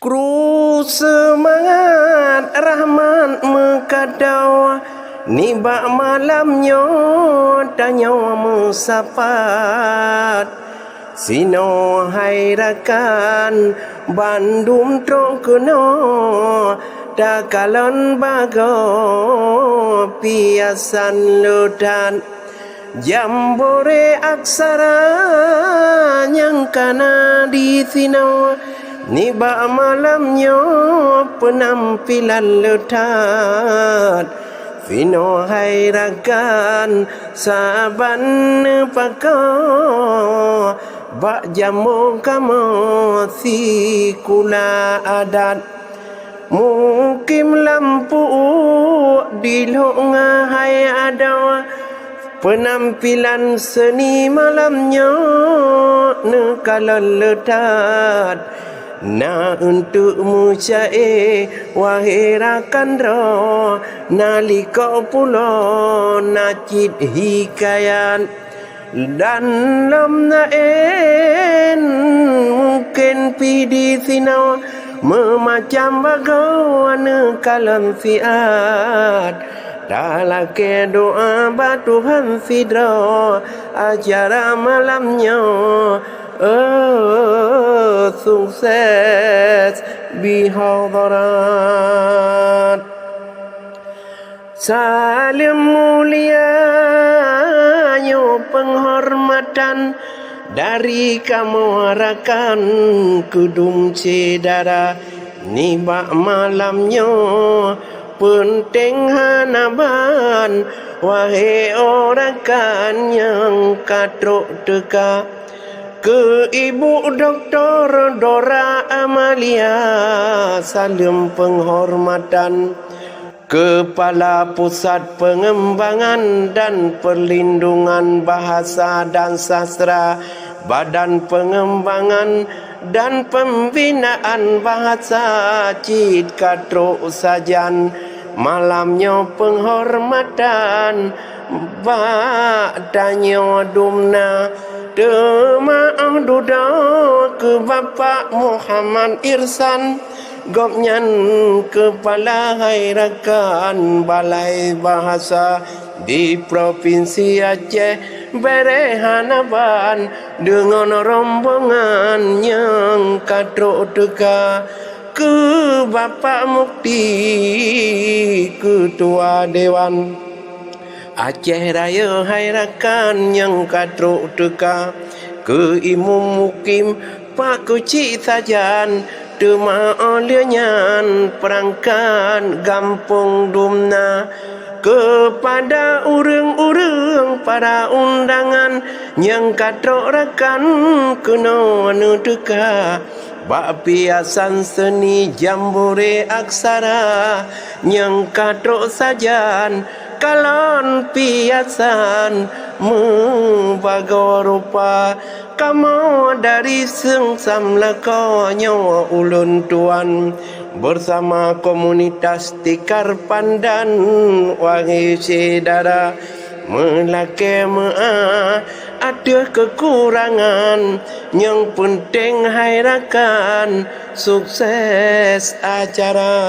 Kru semangat rahmat mekadau nibak malamnya tanya musapat sino hairakan bandum trongkono takalan bago piasan ludan jambore aksara yang kana di sino nibak malamnya penampilan letat Vino hairakan saban pako bak jamu kamu si kula adat mukim lampu di longa hai ada penampilan seni malamnya nekalan letat. Na untukmu cae wahirakan ro nalika pulo nacid hikayan dan lam naen mungkin pidi sinau memacam bagawana kalam fiat dalake doa batuhan sidro acara malamnya sukses bihadarat salim mulia penghormatan dari kamu rakan kudum cedara nibak malamnya penting hanaban wahai orang kan yang katruk teka ke Ibu Doktor Dora Amalia salam penghormatan Kepala Pusat Pengembangan dan Perlindungan Bahasa dan Sastra Badan Pengembangan dan Pembinaan Bahasa Cid Katro Sajan malamnya penghormatan badanya dumna Demaah duda ke Bapak Muhammad Irsan Gopnyan Kepala Hairakan Balai Bahasa di Provinsi Aceh Berehanaban dengan rombongan yang katrok teka ke Bapak Mukti Ketua Dewan Aceh Raya Hairakan yang katruk teka ke Imam Mukim Pak Kucik Sajan Dema olianyan perangkan Gampung Dumna kepada urang-urang para undangan yang katrok rakan kena teka bak piasan seni jambore aksara yang katrok sajan kalon piasan membaga rupa kamu dari sengsam lakonya ulun tuan bersama komunitas tikar pandan wangi sedara melake ada kekurangan yang penting hairakan sukses acara.